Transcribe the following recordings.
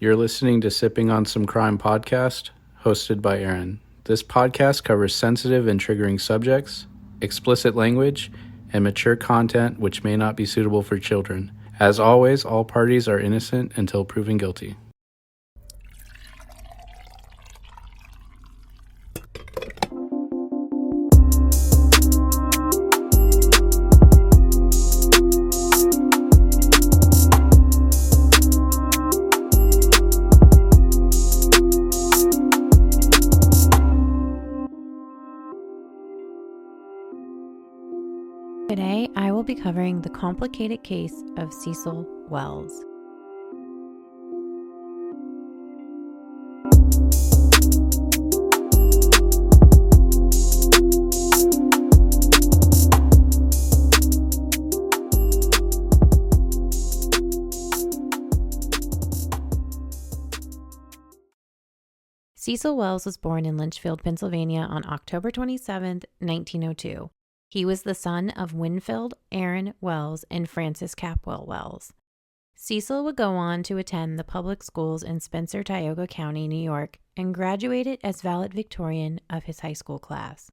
You're listening to Sipping on Some Crime podcast, hosted by Aaron. This podcast covers sensitive and triggering subjects, explicit language, and mature content which may not be suitable for children. As always, all parties are innocent until proven guilty. Today, I will be covering the complicated case of Cecil Wells. Cecil Wells was born in Litchfield, Pennsylvania on October 27, 1902. He was the son of Winfield Aaron Wells and Frances Capwell Wells. Cecil would go on to attend the public schools in Spencer, Tioga County, New York, and graduated as valedictorian of his high school class.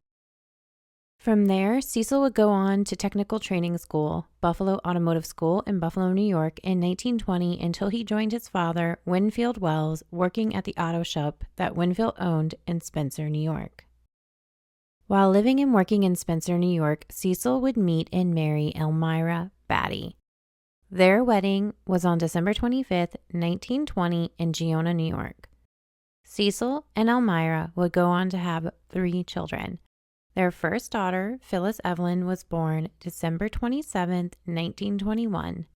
From there, Cecil would go on to Technical Training School, Buffalo Automotive School in Buffalo, New York in 1920 until he joined his father, Winfield Wells, working at the auto shop that Winfield owned in Spencer, New York. While living and working in Spencer, New York, Cecil would meet and marry Elmira Batty. Their wedding was on December 25, 1920 in Geona, New York. Cecil and Elmira would go on to have 3 children. Their first daughter, Phyllis Evelyn, was born December 27, 1921.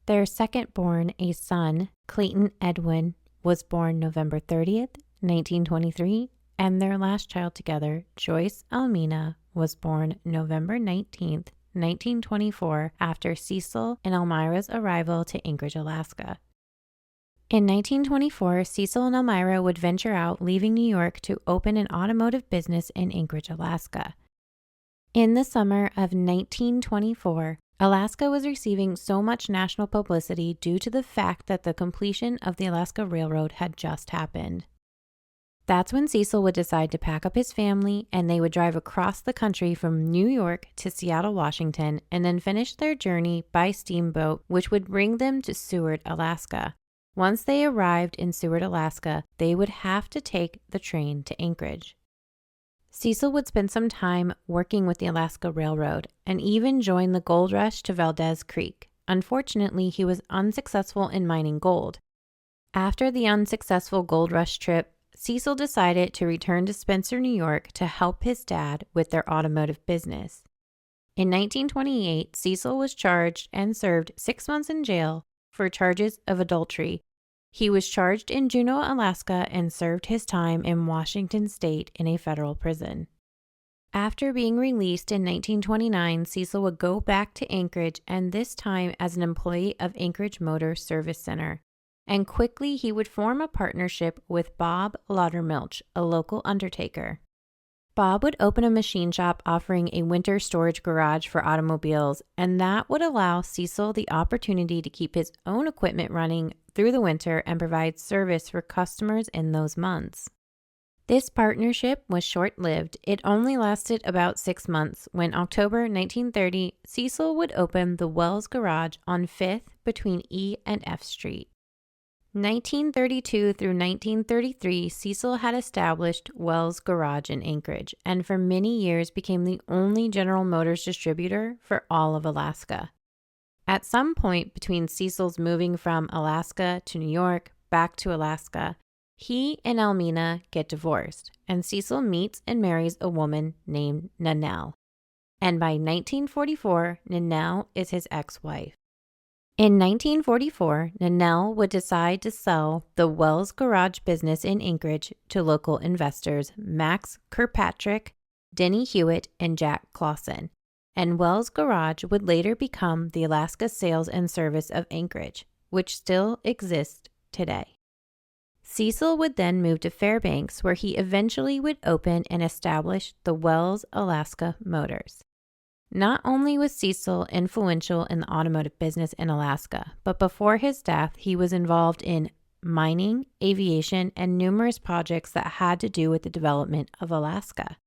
Their second-born, a son, Clayton Edwin, was born November 30th, 1923. And their last child together, Joyce Almina, was born November 19, 1924, after Cecil and Elmira's arrival to Anchorage, Alaska. In 1924, Cecil and Elmira would venture out, leaving New York to open an automotive business in Anchorage, Alaska. In the summer of 1924, Alaska was receiving so much national publicity due to the fact that the completion of the Alaska Railroad had just happened. That's when Cecil would decide to pack up his family and they would drive across the country from New York to Seattle, Washington, and then finish their journey by steamboat, which would bring them to Seward, Alaska. Once they arrived in Seward, Alaska, they would have to take the train to Anchorage. Cecil would spend some time working with the Alaska Railroad and even join the gold rush to Valdez Creek. Unfortunately, he was unsuccessful in mining gold. After the unsuccessful gold rush trip, Cecil decided to return to Spencer, New York to help his dad with their automotive business. In 1928, Cecil was charged and served 6 months in jail for charges of adultery. He was charged in Juneau, Alaska, and served his time in Washington State in a federal prison. After being released in 1929, Cecil would go back to Anchorage, and this time as an employee of Anchorage Motor Service Center. And quickly he would form a partnership with Bob Laudermilch, a local undertaker. Bob would open a machine shop offering a winter storage garage for automobiles, and that would allow Cecil the opportunity to keep his own equipment running through the winter and provide service for customers in those months. This partnership was short-lived. It only lasted about 6 months when October 1930, Cecil would open the Wells Garage on 5th between E and F Street. 1932 through 1933, Cecil had established Wells Garage in Anchorage and for many years became the only General Motors distributor for all of Alaska. At some point between Cecil's moving from Alaska to New York, back to Alaska, he and Almina get divorced, and Cecil meets and marries a woman named Nanelle. And by 1944, Nanelle is his ex-wife. In 1944, Nanelle would decide to sell the Wells Garage business in Anchorage to local investors Max Kirkpatrick, Denny Hewitt, and Jack Clausen, and Wells Garage would later become the Alaska Sales and Service of Anchorage, which still exists today. Cecil would then move to Fairbanks, where he eventually would open and establish the Wells Alaska Motors. Not only was Cecil influential in the automotive business in Alaska, but before his death, he was involved in mining, aviation, and numerous projects that had to do with the development of Alaska.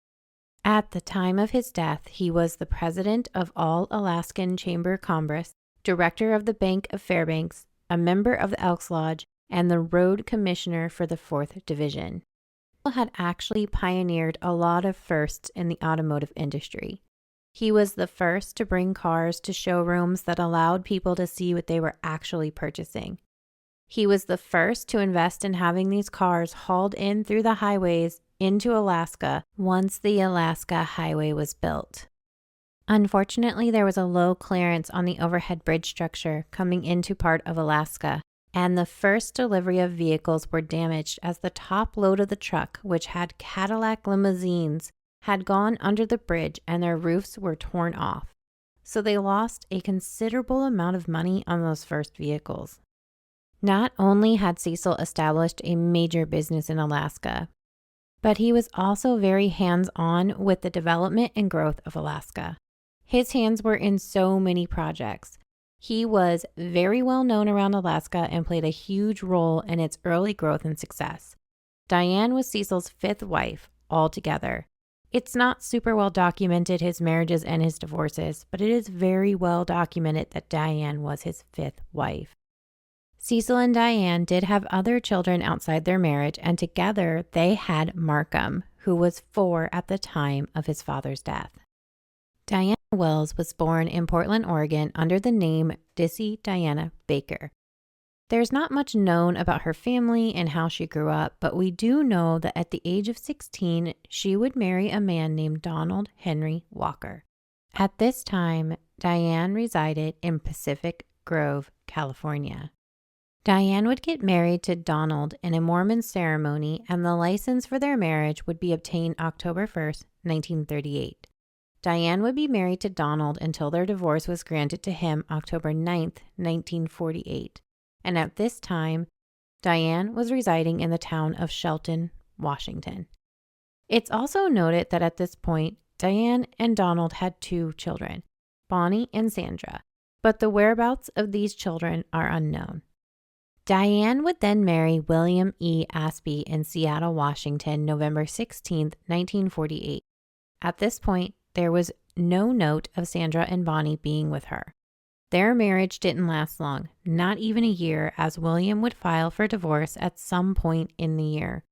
At the time of his death, he was the president of All Alaskan Chamber Congress, director of the Bank of Fairbanks, a member of the Elks Lodge, and the road commissioner for the 4th Division. He had actually pioneered a lot of firsts in the automotive industry. He was the first to bring cars to showrooms that allowed people to see what they were actually purchasing. He was the first to invest in having these cars hauled in through the highways into Alaska once the Alaska Highway was built. Unfortunately, there was a low clearance on the overhead bridge structure coming into part of Alaska, and the first delivery of vehicles were damaged as the top load of the truck, which had Cadillac limousines, had gone under the bridge and their roofs were torn off. So they lost a considerable amount of money on those first vehicles. Not only had Cecil established a major business in Alaska, but he was also very hands-on with the development and growth of Alaska. His hands were in so many projects. He was very well known around Alaska and played a huge role in its early growth and success. Diane was Cecil's 5th wife altogether. It's not super well documented, his marriages and his divorces, but it is very well documented that Diane was his 5th wife. Cecil and Diane did have other children outside their marriage, and together they had Markham, who was 4 at the time of his father's death. Diane Wells was born in Portland, Oregon under the name Dissy Diana Baker. There's not much known about her family and how she grew up, but we do know that at the age of 16, she would marry a man named Donald Henry Walker. At this time, Diane resided in Pacific Grove, California. Diane would get married to Donald in a Mormon ceremony, and the license for their marriage would be obtained October 1st, 1938. Diane would be married to Donald until their divorce was granted to him October 9th, 1948. And at this time, Diane was residing in the town of Shelton, Washington. It's also noted that at this point, Diane and Donald had 2 children, Bonnie and Sandra, but the whereabouts of these children are unknown. Diane would then marry William E. Aspey in Seattle, Washington, November 16, 1948. At this point, there was no note of Sandra and Bonnie being with her. Their marriage didn't last long, not even a year, as William would file for divorce at some point in the year.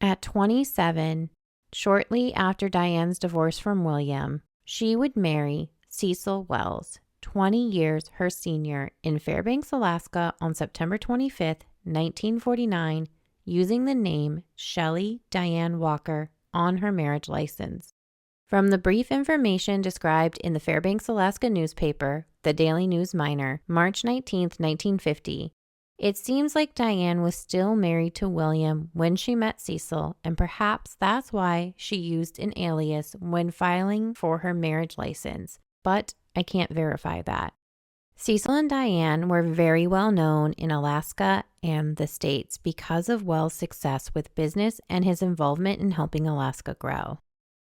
At 27, shortly after Diane's divorce from William, she would marry Cecil Wells, 20 years her senior, in Fairbanks, Alaska on September 25th, 1949, using the name Shelley Diane Walker on her marriage license. From the brief information described in the Fairbanks, Alaska newspaper, the Daily News Miner, March 19, 1950, it seems like Diane was still married to William when she met Cecil, and perhaps that's why she used an alias when filing for her marriage license, but I can't verify that. Cecil and Diane were very well known in Alaska and the States because of Wells' success with business and his involvement in helping Alaska grow.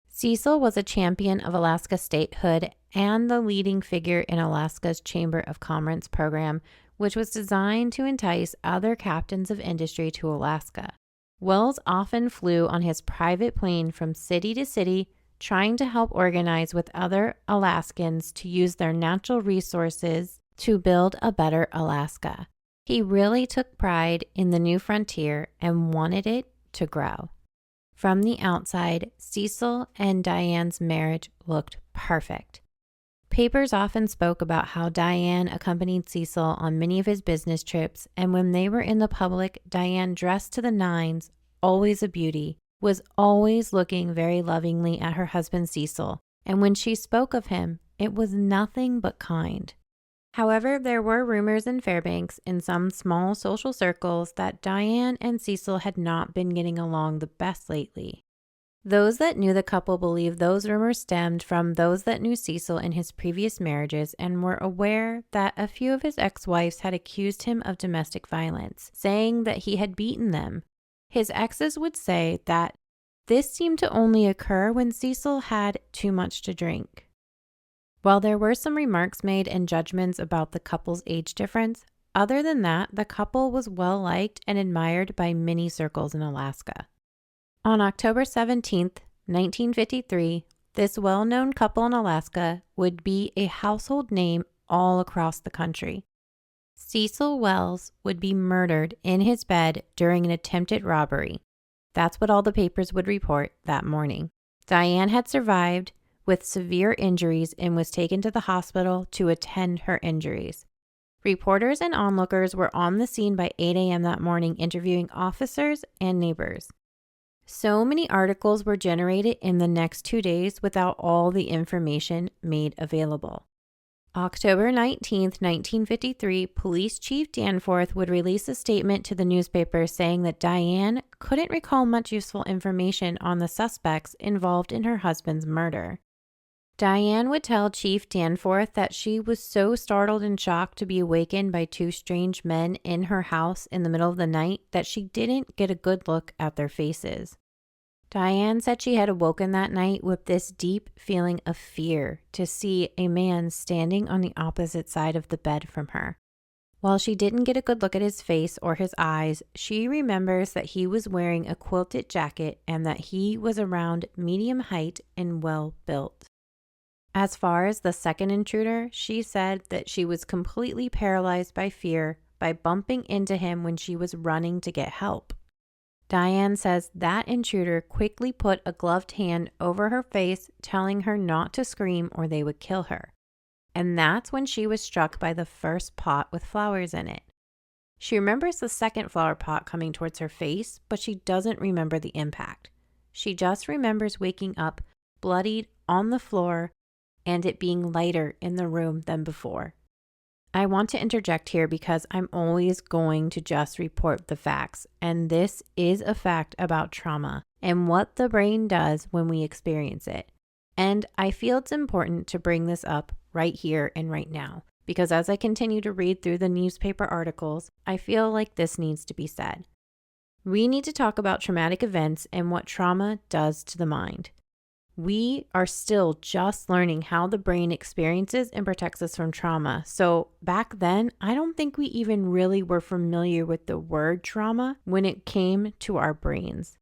Cecil was a champion of Alaska statehood and the leading figure in Alaska's Chamber of Commerce program, which was designed to entice other captains of industry to Alaska. Wells often flew on his private plane from city to city, trying to help organize with other Alaskans to use their natural resources to build a better Alaska. He really took pride in the new frontier and wanted it to grow. From the outside, Cecil and Diane's marriage looked perfect. Papers often spoke about how Diane accompanied Cecil on many of his business trips, and when they were in the public, Diane, dressed to the nines, always a beauty, was always looking very lovingly at her husband Cecil, and when she spoke of him, it was nothing but kind. However, there were rumors in Fairbanks in some small social circles that Diane and Cecil had not been getting along the best lately. Those that knew the couple believed those rumors stemmed from those that knew Cecil in his previous marriages and were aware that a few of his ex-wives had accused him of domestic violence, saying that he had beaten them. His exes would say that this seemed to only occur when Cecil had too much to drink. While there were some remarks made and judgments about the couple's age difference, other than that, the couple was well liked and admired by many circles in Alaska. On October 17th, 1953, this well-known couple in Alaska would be a household name all across the country. Cecil Wells would be murdered in his bed during an attempted robbery. That's what all the papers would report that morning. Diane had survived with severe injuries and was taken to the hospital to attend her injuries. Reporters and onlookers were on the scene by 8 a.m. that morning interviewing officers and neighbors. So many articles were generated in the next 2 days without all the information made available. October 19, 1953, Police Chief Danforth would release a statement to the newspaper saying that Diane couldn't recall much useful information on the suspects involved in her husband's murder. Diane would tell Chief Danforth that she was so startled and shocked to be awakened by two strange men in her house in the middle of the night that she didn't get a good look at their faces. Diane said she had awoken that night with this deep feeling of fear to see a man standing on the opposite side of the bed from her. While she didn't get a good look at his face or his eyes, she remembers that he was wearing a quilted jacket and that he was around medium height and well built. As far as the second intruder, she said that she was completely paralyzed by fear by bumping into him when she was running to get help. Diane says that intruder quickly put a gloved hand over her face, telling her not to scream or they would kill her. And that's when she was struck by the first pot with flowers in it. She remembers the second flower pot coming towards her face, but she doesn't remember the impact. She just remembers waking up bloodied on the floor and it being lighter in the room than before. I want to interject here because I'm always going to just report the facts, and this is a fact about trauma and what the brain does when we experience it. And I feel it's important to bring this up right here and right now, because as I continue to read through the newspaper articles, I feel like this needs to be said. We need to talk about traumatic events and what trauma does to the mind. We are still just learning how the brain experiences and protects us from trauma. So back then, I don't think we even really were familiar with the word trauma when it came to our brains.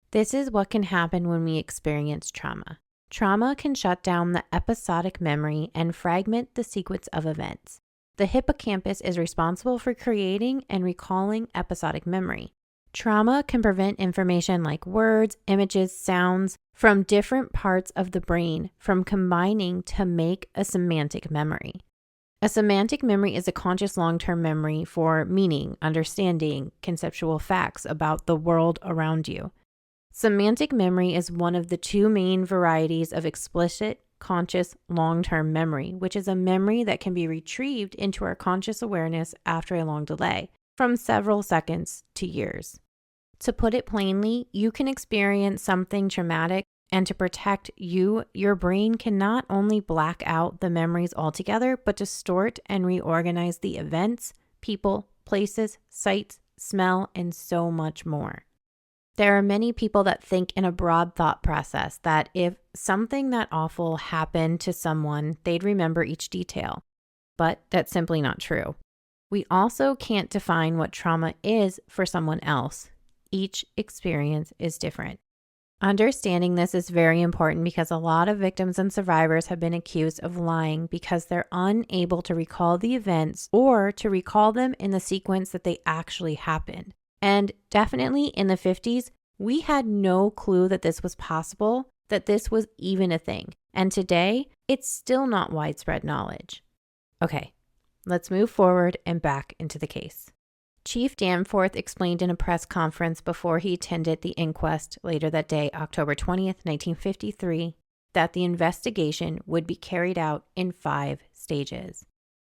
This is what can happen when we experience trauma. Trauma can shut down the episodic memory and fragment the sequence of events. The hippocampus is responsible for creating and recalling episodic memory. Trauma can prevent information like words, images, sounds from different parts of the brain from combining to make a semantic memory. A semantic memory is a conscious long-term memory for meaning, understanding, conceptual facts about the world around you. Semantic memory is one of the two main varieties of explicit, conscious, long-term memory, which is a memory that can be retrieved into our conscious awareness after a long delay, from several seconds to years. To put it plainly, you can experience something traumatic, and to protect you, your brain can not only black out the memories altogether, but distort and reorganize the events, people, places, sights, smell, and so much more. There are many people that think in a broad thought process that if something that awful happened to someone, they'd remember each detail. But that's simply not true. We also can't define what trauma is for someone else. Each experience is different. Understanding this is very important because a lot of victims and survivors have been accused of lying because they're unable to recall the events or to recall them in the sequence that they actually happened. And definitely in the 50s, we had no clue that this was possible, that this was even a thing. And today, it's still not widespread knowledge. Okay, let's move forward and back into the case. Chief Danforth explained in a press conference before he attended the inquest later that day, October 20th, 1953, that the investigation would be carried out in 5 stages.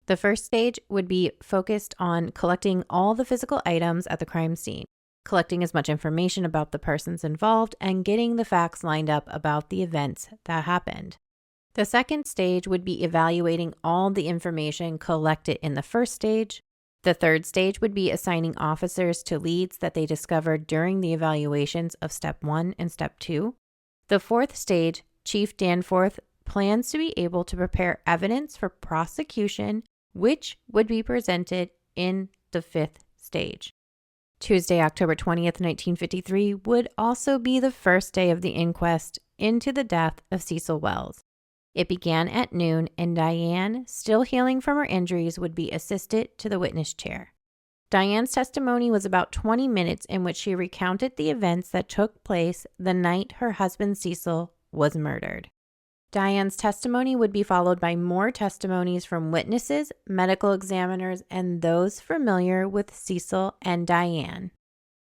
The first stage would be focused on collecting all the physical items at the crime scene, collecting as much information about the persons involved, and getting the facts lined up about the events that happened. The second stage would be evaluating all the information collected in the first stage. The third stage would be assigning officers to leads that they discovered during the evaluations of Step 1 and Step 2. The fourth stage, Chief Danforth plans to be able to prepare evidence for prosecution, which would be presented in the 5th stage. Tuesday, October 20th, 1953 would also be the first day of the inquest into the death of Cecil Wells. It began at noon, and Diane, still healing from her injuries, would be assisted to the witness chair. Diane's testimony was about 20 minutes in which she recounted the events that took place the night her husband Cecil was murdered. Diane's testimony would be followed by more testimonies from witnesses, medical examiners, and those familiar with Cecil and Diane.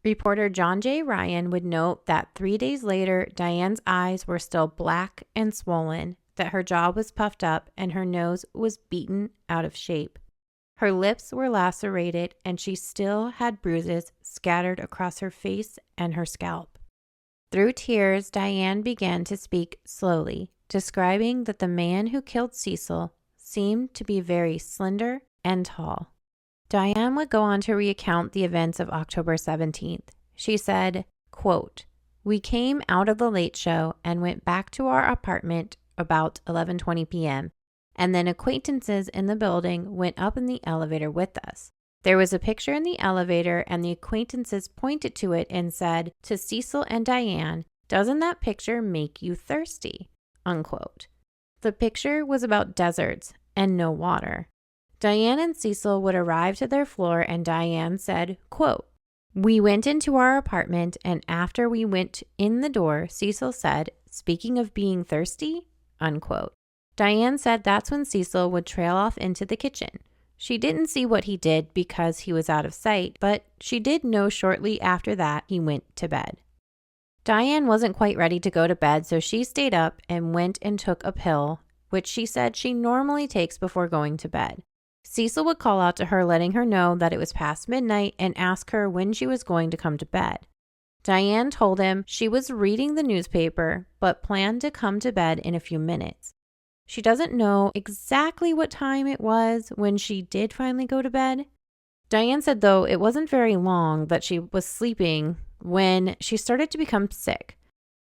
Reporter John J. Ryan would note that 3 days later, Diane's eyes were still black and swollen, that her jaw was puffed up, and her nose was beaten out of shape. Her lips were lacerated, and she still had bruises scattered across her face and her scalp. Through tears, Diane began to speak slowly, describing that the man who killed Cecil seemed to be very slender and tall. Diane would go on to recount the events of October 17th. She said, quote, "We came out of the late show and went back to our apartment about 11:20 p.m., and then acquaintances in the building went up in the elevator with us. There was a picture in the elevator, and the acquaintances pointed to it and said to Cecil and Diane, 'Doesn't that picture make you thirsty?' Unquote. The picture was about deserts and no water. Diane and Cecil would arrive to their floor, and Diane said, quote, 'We went into our apartment, and after we went in the door, Cecil said, "Speaking of being thirsty?" Unquote. Diane said that's when Cecil would trail off into the kitchen. She didn't see what he did because he was out of sight, but she did know shortly after that he went to bed. Diane wasn't quite ready to go to bed, so she stayed up and went and took a pill, which she said she normally takes before going to bed. Cecil would call out to her, letting her know that it was past midnight, and ask her when she was going to come to bed. Diane told him she was reading the newspaper, but planned to come to bed in a few minutes. She doesn't know exactly what time it was when she did finally go to bed. Diane said, though, it wasn't very long that she was sleeping when she started to become sick.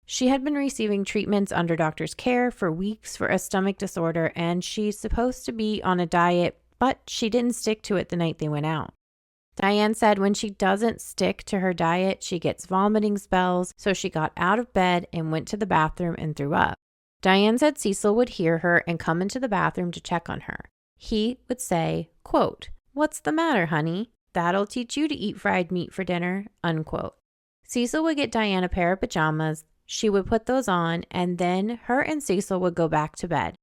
She had been receiving treatments under doctor's care for weeks for a stomach disorder, and she's supposed to be on a diet, but she didn't stick to it the night they went out. Diane said when she doesn't stick to her diet, she gets vomiting spells, so she got out of bed and went to the bathroom and threw up. Diane said Cecil would hear her and come into the bathroom to check on her. He would say, quote, "What's the matter, honey? That'll teach you to eat fried meat for dinner," unquote. Cecil would get Diane a pair of pajamas. She would put those on, and then her and Cecil would go back to bed.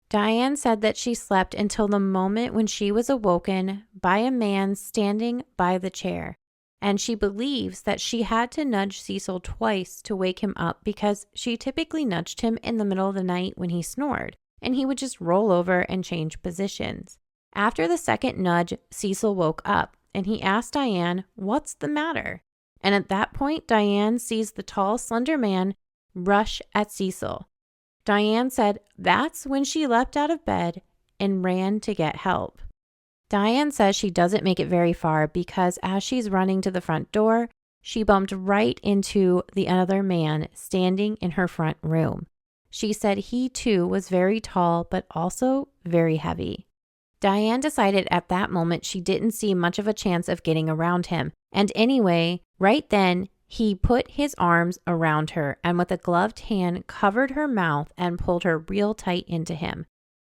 Diane said that she slept until the moment when she was awoken by a man standing by the chair. And she believes that she had to nudge Cecil twice to wake him up because she typically nudged him in the middle of the night when he snored, and he would just roll over and change positions. After the second nudge, Cecil woke up, and he asked Diane, "What's the matter?" And at that point, Diane sees the tall, slender man rush at Cecil. Diane said that's when she leapt out of bed and ran to get help. Diane says she doesn't make it very far because as she's running to the front door, she bumped right into the other man standing in her front room. She said he too was very tall, but also very heavy. Diane decided at that moment she didn't see much of a chance of getting around him. And anyway, right then, he put his arms around her and with a gloved hand covered her mouth and pulled her real tight into him.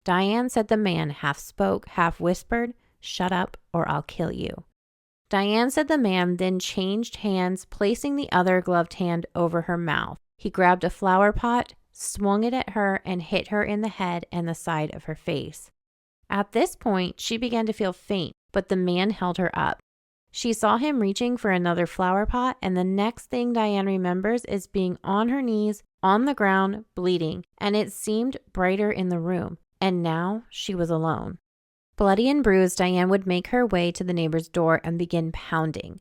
Diane said the man half spoke, half whispered, "Shut up or I'll kill you." Diane said the man then changed hands, placing the other gloved hand over her mouth. He grabbed a flower pot, swung it at her, and hit her in the head and the side of her face. At this point, she began to feel faint, but the man held her up. She saw him reaching for another flower pot, and the next thing Diane remembers is being on her knees, on the ground, bleeding, and it seemed brighter in the room, and now she was alone. Bloody and bruised, Diane would make her way to the neighbor's door and begin pounding.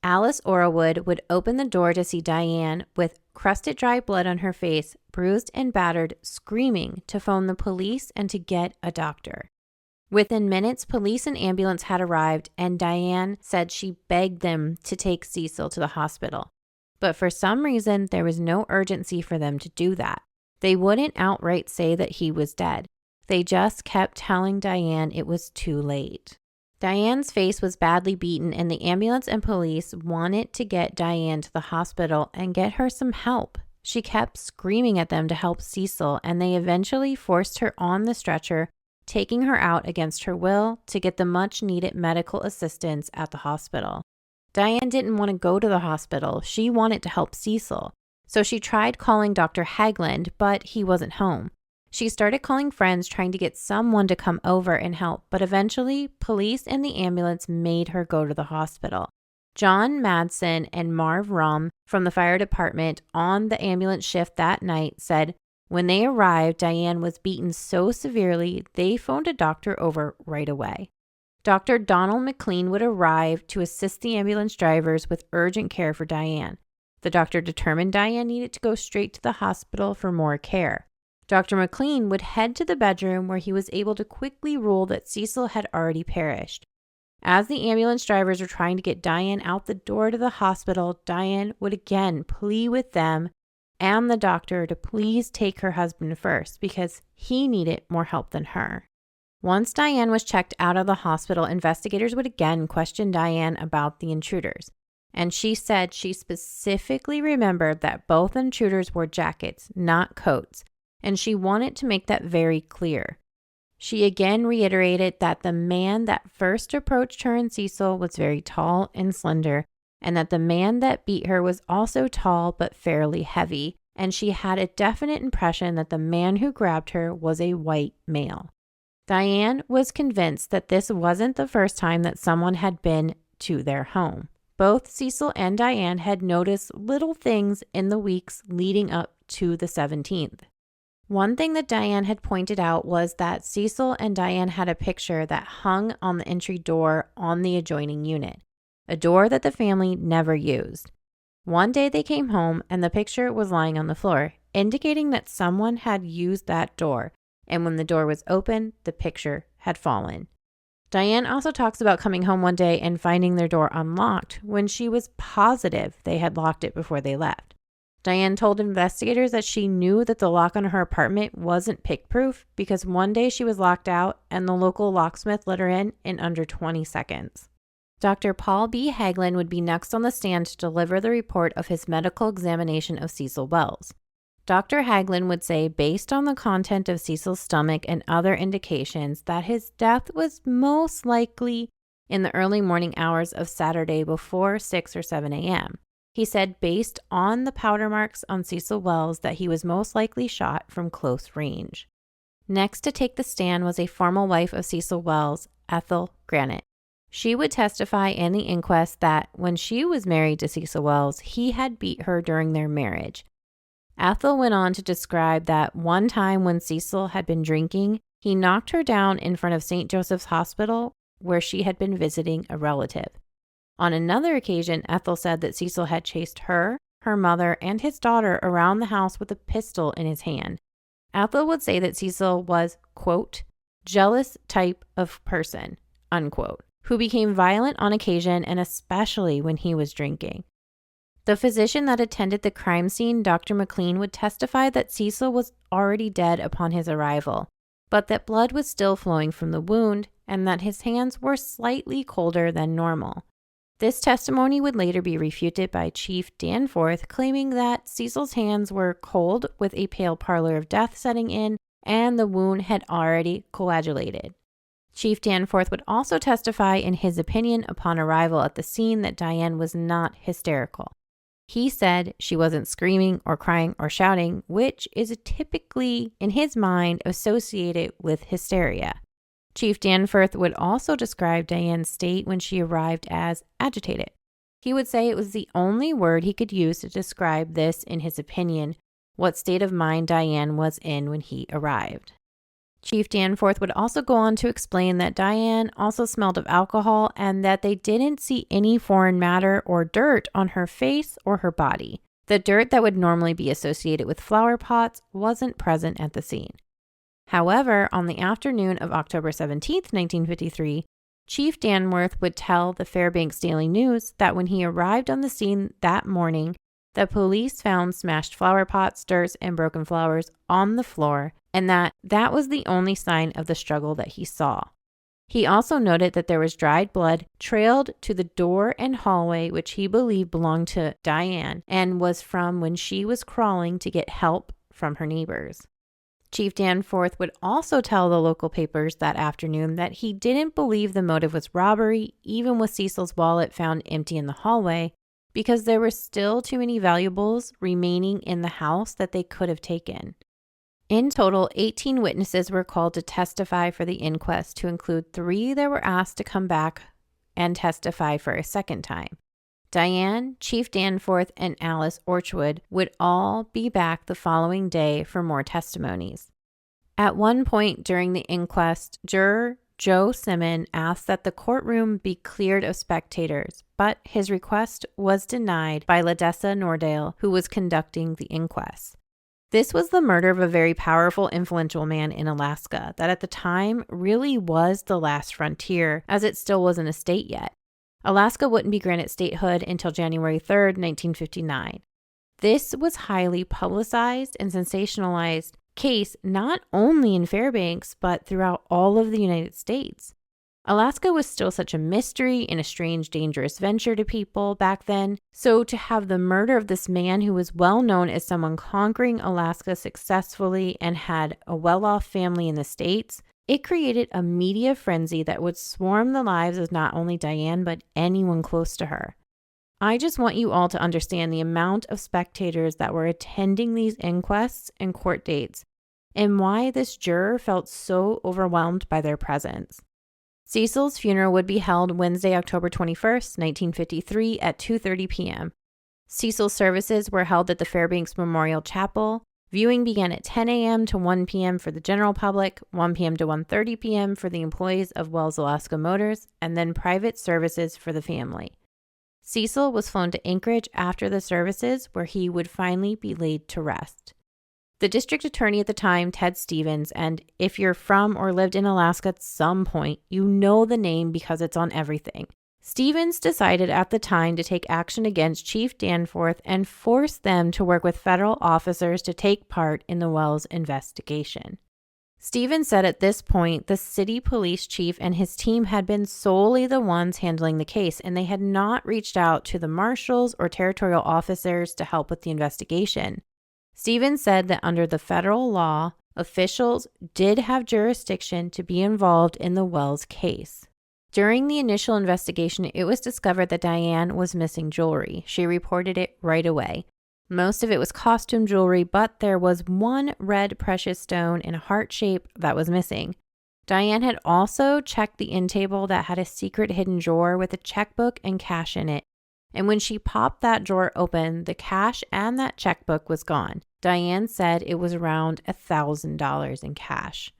Alice Orawood would open the door to see Diane with crusted dry blood on her face, bruised and battered, screaming to phone the police and to get a doctor. Within minutes, police and ambulance had arrived, and Diane said she begged them to take Cecil to the hospital. But for some reason, there was no urgency for them to do that. They wouldn't outright say that he was dead. They just kept telling Diane it was too late. Diane's face was badly beaten, and the ambulance and police wanted to get Diane to the hospital and get her some help. She kept screaming at them to help Cecil, and they eventually forced her on the stretcher, taking her out against her will to get the much-needed medical assistance at the hospital. Diane didn't want to go to the hospital. She wanted to help Cecil. So she tried calling Dr. Hagland, but he wasn't home. She started calling friends trying to get someone to come over and help, but eventually police and the ambulance made her go to the hospital. John Madsen and Marv Rum from the fire department on the ambulance shift that night said when they arrived, Diane was beaten so severely they phoned a doctor over right away. Dr. Donald McLean would arrive to assist the ambulance drivers with urgent care for Diane. The doctor determined Diane needed to go straight to the hospital for more care. Dr. McLean would head to the bedroom where he was able to quickly rule that Cecil had already perished. As the ambulance drivers were trying to get Diane out the door to the hospital, Diane would again plead with them and the doctor to please take her husband first because he needed more help than her. Once Diane was checked out of the hospital, investigators would again question Diane about the intruders. And she said she specifically remembered that both intruders wore jackets, not coats, and she wanted to make that very clear. She again reiterated that the man that first approached her and Cecil was very tall and slender, and that the man that beat her was also tall but fairly heavy, and she had a definite impression that the man who grabbed her was a white male. Diane was convinced that this wasn't the first time that someone had been to their home. Both Cecil and Diane had noticed little things in the weeks leading up to the 17th. One thing that Diane had pointed out was that Cecil and Diane had a picture that hung on the entry door on the adjoining unit, a door that the family never used. One day they came home and the picture was lying on the floor, indicating that someone had used that door, and when the door was open, the picture had fallen. Diane also talks about coming home one day and finding their door unlocked when she was positive they had locked it before they left. Diane told investigators that she knew that the lock on her apartment wasn't pick-proof because one day she was locked out and the local locksmith let her in under 20 seconds. Dr. Paul B. Hagland would be next on the stand to deliver the report of his medical examination of Cecil Wells. Dr. Hagland would say, based on the content of Cecil's stomach and other indications, that his death was most likely in the early morning hours of Saturday before 6 or 7 a.m. He said, based on the powder marks on Cecil Wells, that he was most likely shot from close range. Next to take the stand was a former wife of Cecil Wells, Ethel Granite. She would testify in the inquest that when she was married to Cecil Wells, he had beat her during their marriage. Ethel went on to describe that one time when Cecil had been drinking, he knocked her down in front of St. Joseph's Hospital, where she had been visiting a relative. On another occasion, Ethel said that Cecil had chased her, her mother, and his daughter around the house with a pistol in his hand. Ethel would say that Cecil was, quote, jealous type of person, unquote, who became violent on occasion and especially when he was drinking. The physician that attended the crime scene, Dr. McLean, would testify that Cecil was already dead upon his arrival, but that blood was still flowing from the wound and that his hands were slightly colder than normal. This testimony would later be refuted by Chief Danforth, claiming that Cecil's hands were cold with a pale pallor of death setting in and the wound had already coagulated. Chief Danforth would also testify in his opinion upon arrival at the scene that Diane was not hysterical. He said she wasn't screaming or crying or shouting, which is typically, in his mind, associated with hysteria. Chief Danforth would also describe Diane's state when she arrived as agitated. He would say it was the only word he could use to describe this, in his opinion, what state of mind Diane was in when he arrived. Chief Danforth would also go on to explain that Diane also smelled of alcohol and that they didn't see any foreign matter or dirt on her face or her body. The dirt that would normally be associated with flower pots wasn't present at the scene. However, on the afternoon of October 17, 1953, Chief Danforth would tell the Fairbanks Daily News that when he arrived on the scene that morning, the police found smashed flower pots, dirt, and broken flowers on the floor, and that was the only sign of the struggle that he saw. He also noted that there was dried blood trailed to the door and hallway, which he believed belonged to Diane and was from when she was crawling to get help from her neighbors. Chief Danforth would also tell the local papers that afternoon that he didn't believe the motive was robbery, even with Cecil's wallet found empty in the hallway, because there were still too many valuables remaining in the house that they could have taken. In total, 18 witnesses were called to testify for the inquest, to include 3 that were asked to come back and testify for a second time. Diane, Chief Danforth, and Alice Orchwood would all be back the following day for more testimonies. At one point during the inquest, juror Joe Simon asked that the courtroom be cleared of spectators, but his request was denied by Ladessa Nordale, who was conducting the inquest. This was the murder of a very powerful, influential man in Alaska that at the time really was the last frontier, as it still wasn't a state yet. Alaska wouldn't be granted statehood until January 3rd, 1959. This was highly publicized and sensationalized case not only in Fairbanks, but throughout all of the United States. Alaska was still such a mystery and a strange, dangerous venture to people back then. So to have the murder of this man who was well known as someone conquering Alaska successfully and had a well-off family in the States, it created a media frenzy that would swarm the lives of not only Diane, but anyone close to her. I just want you all to understand the amount of spectators that were attending these inquests and court dates, and why this juror felt so overwhelmed by their presence. Cecil's funeral would be held Wednesday, October 21st, 1953 at 2:30 p.m. Cecil's services were held at the Fairbanks Memorial Chapel. Viewing began at 10 a.m. to 1 p.m. for the general public, 1 p.m. to 1:30 p.m. for the employees of Wells Alaska Motors, and then private services for the family. Cecil was flown to Anchorage after the services, where he would finally be laid to rest. The district attorney at the time, Ted Stevens, and if you're from or lived in Alaska at some point, you know the name because it's on everything. Stevens decided at the time to take action against Chief Danforth and force them to work with federal officers to take part in the Wells investigation. Stevens said at this point the city police chief and his team had been solely the ones handling the case, and they had not reached out to the marshals or territorial officers to help with the investigation. Stevens said that under the federal law, officials did have jurisdiction to be involved in the Wells case. During the initial investigation, it was discovered that Diane was missing jewelry. She reported it right away. Most of it was costume jewelry, but there was one red precious stone in a heart shape that was missing. Diane had also checked the end table that had a secret hidden drawer with a checkbook and cash in it. And when she popped that drawer open, the cash and that checkbook was gone. Diane said it was around $1,000 in cash.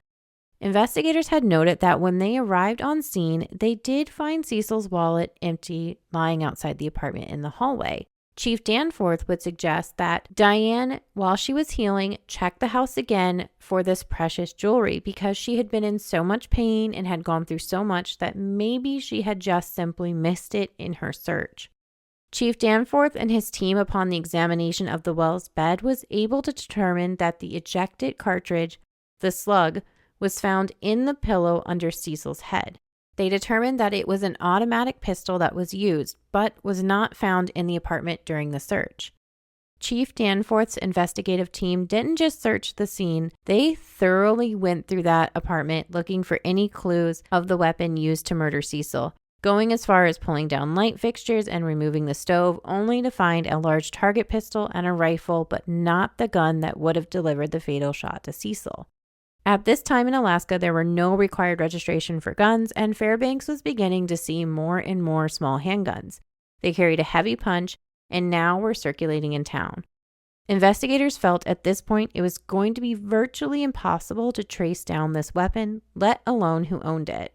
Investigators had noted that when they arrived on scene, they did find Cecil's wallet empty, lying outside the apartment in the hallway. Chief Danforth would suggest that Diane, while she was healing, check the house again for this precious jewelry because she had been in so much pain and had gone through so much that maybe she had just simply missed it in her search. Chief Danforth and his team, upon the examination of the Wells bed, was able to determine that the ejected cartridge, the slug, was found in the pillow under Cecil's head. They determined that it was an automatic pistol that was used, but was not found in the apartment during the search. Chief Danforth's investigative team didn't just search the scene, they thoroughly went through that apartment looking for any clues of the weapon used to murder Cecil, going as far as pulling down light fixtures and removing the stove, only to find a large target pistol and a rifle, but not the gun that would have delivered the fatal shot to Cecil. At this time in Alaska, there were no required registration for guns, and Fairbanks was beginning to see more and more small handguns. They carried a heavy punch and now were circulating in town. Investigators felt at this point it was going to be virtually impossible to trace down this weapon, let alone who owned it.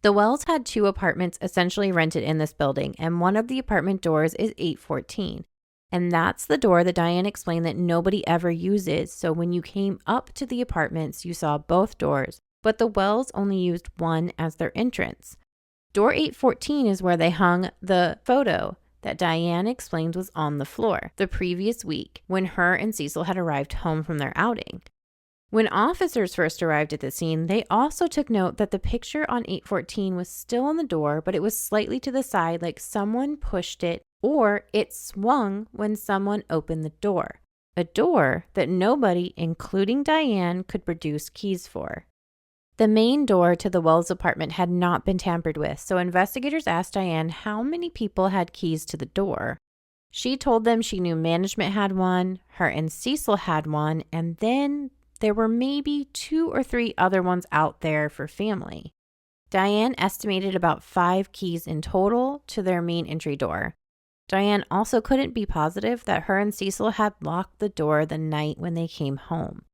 The Wells had 2 apartments essentially rented in this building, and one of the apartment doors is 814. And that's the door that Diane explained that nobody ever uses, so when you came up to the apartments, you saw both doors, but the Wells only used one as their entrance. Door 814 is where they hung the photo that Diane explained was on the floor the previous week when her and Cecil had arrived home from their outing. When officers first arrived at the scene, they also took note that the picture on 814 was still on the door, but it was slightly to the side, like someone pushed it or it swung when someone opened the door. A door that nobody, including Diane, could produce keys for. The main door to the Wells apartment had not been tampered with, so investigators asked Diane how many people had keys to the door. She told them she knew management had one, her and Cecil had one, and then there were maybe 2 or 3 other ones out there for family. Diane estimated about 5 keys in total to their main entry door. Diane also couldn't be positive that her and Cecil had locked the door the night when they came home.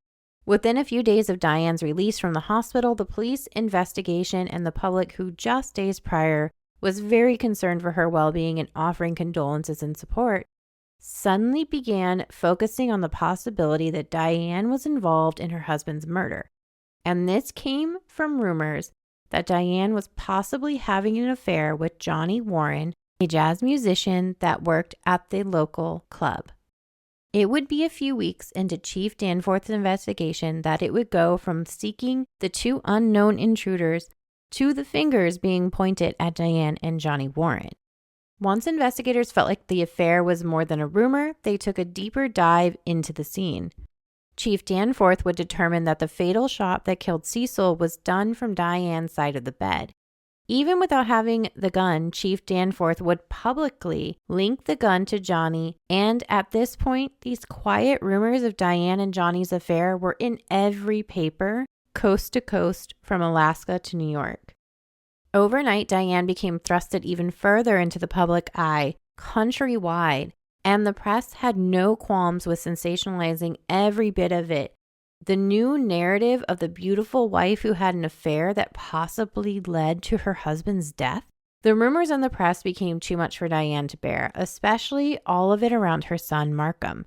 Within a few days of Diane's release from the hospital, the police investigation and the public, who just days prior was very concerned for her well-being and offering condolences and support, suddenly began focusing on the possibility that Diane was involved in her husband's murder. And this came from rumors that Diane was possibly having an affair with Johnny Warren, a jazz musician that worked at the local club. It would be a few weeks into Chief Danforth's investigation that it would go from seeking the 2 unknown intruders to the fingers being pointed at Diane and Johnny Warren. Once investigators felt like the affair was more than a rumor, they took a deeper dive into the scene. Chief Danforth would determine that the fatal shot that killed Cecil was done from Diane's side of the bed. Even without having the gun, Chief Danforth would publicly link the gun to Johnny, and at this point, these quiet rumors of Diane and Johnny's affair were in every paper, coast to coast, from Alaska to New York. Overnight, Diane became thrusted even further into the public eye, countrywide, and the press had no qualms with sensationalizing every bit of it. The new narrative of the beautiful wife who had an affair that possibly led to her husband's death. The rumors in the press became too much for Diane to bear, especially all of it around her son, Markham.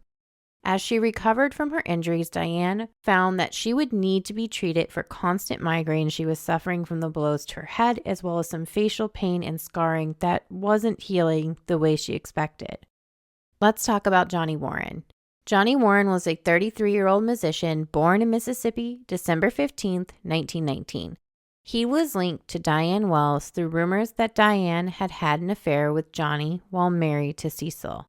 As she recovered from her injuries, Diane found that she would need to be treated for constant migraine she was suffering from the blows to her head, as well as some facial pain and scarring that wasn't healing the way she expected. Let's talk about Johnny Warren. Johnny Warren was a 33-year-old musician born in Mississippi, December 15th, 1919. He was linked to Diane Wells through rumors that Diane had had an affair with Johnny while married to Cecil.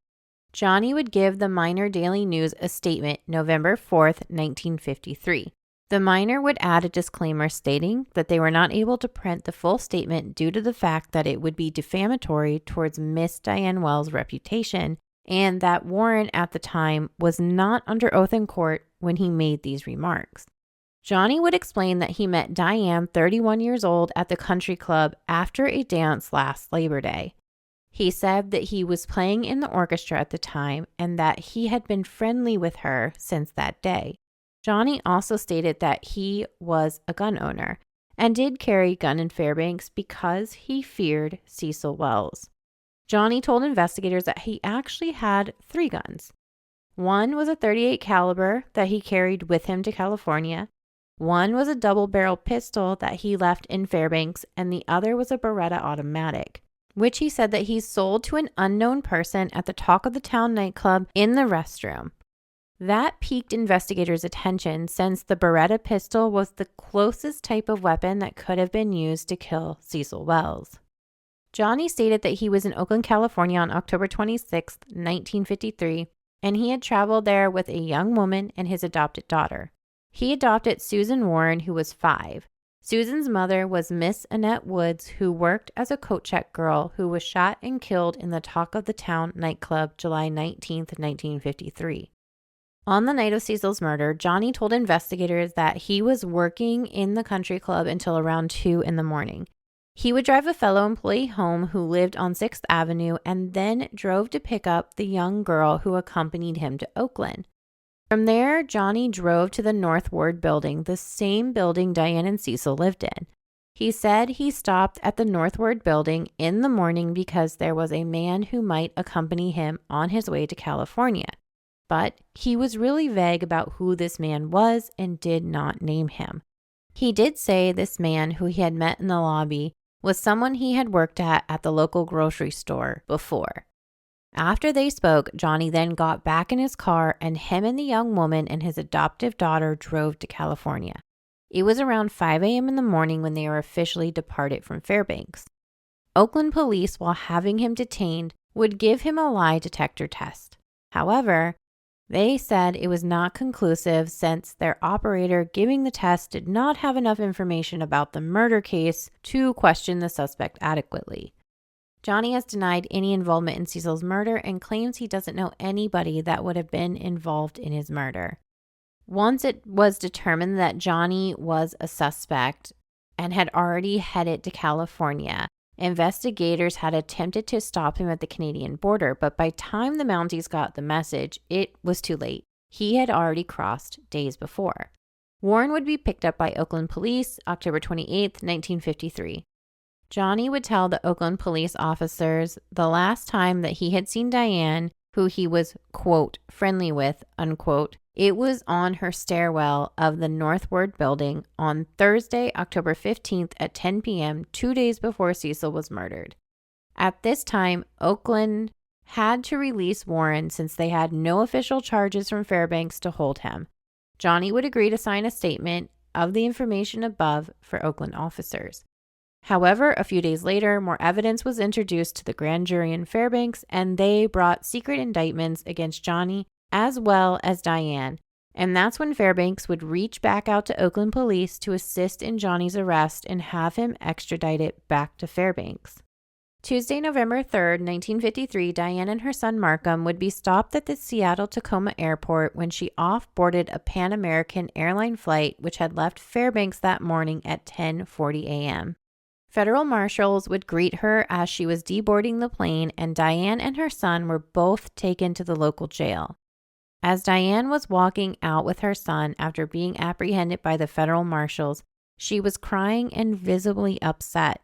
Johnny would give the Minor Daily News a statement November 4th, 1953. The Minor would add a disclaimer stating that they were not able to print the full statement due to the fact that it would be defamatory towards Miss Diane Wells' reputation, and that Warren at the time was not under oath in court when he made these remarks. Johnny would explain that he met Diane, 31 years old, at the country club after a dance last Labor Day. He said that he was playing in the orchestra at the time and that he had been friendly with her since that day. Johnny also stated that he was a gun owner and did carry a gun in Fairbanks because he feared Cecil Wells. Johnny told investigators that he actually had 3 guns. One was a .38 caliber that he carried with him to California. One was a double-barrel pistol that he left in Fairbanks, and the other was a Beretta automatic, which he said that he sold to an unknown person at the Talk of the Town nightclub in the restroom. That piqued investigators' attention since the Beretta pistol was the closest type of weapon that could have been used to kill Cecil Wells. Johnny stated that he was in Oakland, California on October 26, 1953, and he had traveled there with a young woman and his adopted daughter. He adopted Susan Warren, who was 5. Susan's mother was Miss Annette Woods, who worked as a coat check girl who was shot and killed in the Talk of the Town nightclub July 19, 1953. On the night of Cecil's murder, Johnny told investigators that he was working in the country club until around 2 in the morning. He would drive a fellow employee home who lived on 6th Avenue and then drove to pick up the young girl who accompanied him to Oakland. From there, Johnny drove to the North Ward building, the same building Diane and Cecil lived in. He said he stopped at the North Ward building in the morning because there was a man who might accompany him on his way to California. But he was really vague about who this man was and did not name him. He did say this man who he had met in the lobby was someone he had worked at the local grocery store before. After they spoke, Johnny then got back in his car and him and the young woman and his adoptive daughter drove to California. It was around 5 a.m. in the morning when they were officially departed from Fairbanks. Oakland police, while having him detained, would give him a lie detector test. However, they said it was not conclusive since their operator giving the test did not have enough information about the murder case to question the suspect adequately. Johnny has denied any involvement in Cecil's murder and claims he doesn't know anybody that would have been involved in his murder. Once it was determined that Johnny was a suspect and had already headed to California, investigators had attempted to stop him at the Canadian border, but by the time the Mounties got the message, it was too late. He had already crossed days before. Warren would be picked up by Oakland police October 28, 1953. Johnny would tell the Oakland police officers the last time that he had seen Diane, who he was, quote, friendly with, unquote, it was on her stairwell of the Northward building on Thursday, October 15th at 10 p.m., 2 days before Cecil was murdered. At this time, Oakland had to release Warren since they had no official charges from Fairbanks to hold him. Johnny would agree to sign a statement of the information above for Oakland officers. However, a few days later, more evidence was introduced to the grand jury in Fairbanks, and they brought secret indictments against Johnny as well as Diane. And that's when Fairbanks would reach back out to Oakland police to assist in Johnny's arrest and have him extradited back to Fairbanks. Tuesday, November 3rd, 1953, Diane and her son Markham would be stopped at the Seattle-Tacoma airport when she off-boarded a Pan American airline flight which had left Fairbanks that morning at 10:40 a.m. Federal marshals would greet her as she was deboarding the plane, and Diane and her son were both taken to the local jail. As Diane was walking out with her son after being apprehended by the federal marshals, she was crying and visibly upset.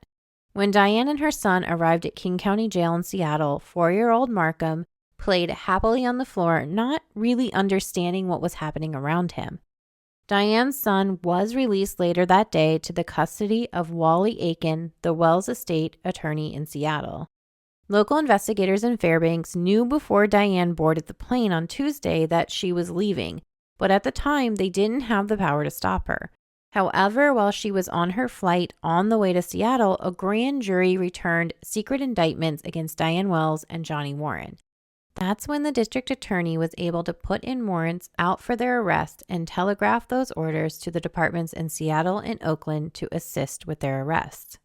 When Diane and her son arrived at King County Jail in Seattle, 4-year-old Markham played happily on the floor, not really understanding what was happening around him. Diane's son was released later that day to the custody of Wally Aiken, the Wells estate attorney in Seattle. Local investigators in Fairbanks knew before Diane boarded the plane on Tuesday that she was leaving, but at the time they didn't have the power to stop her. However, while she was on her flight on the way to Seattle, a grand jury returned secret indictments against Diane Wells and Johnny Warren. That's when the district attorney was able to put in warrants out for their arrest and telegraph those orders to the departments in Seattle and Oakland to assist with their arrests.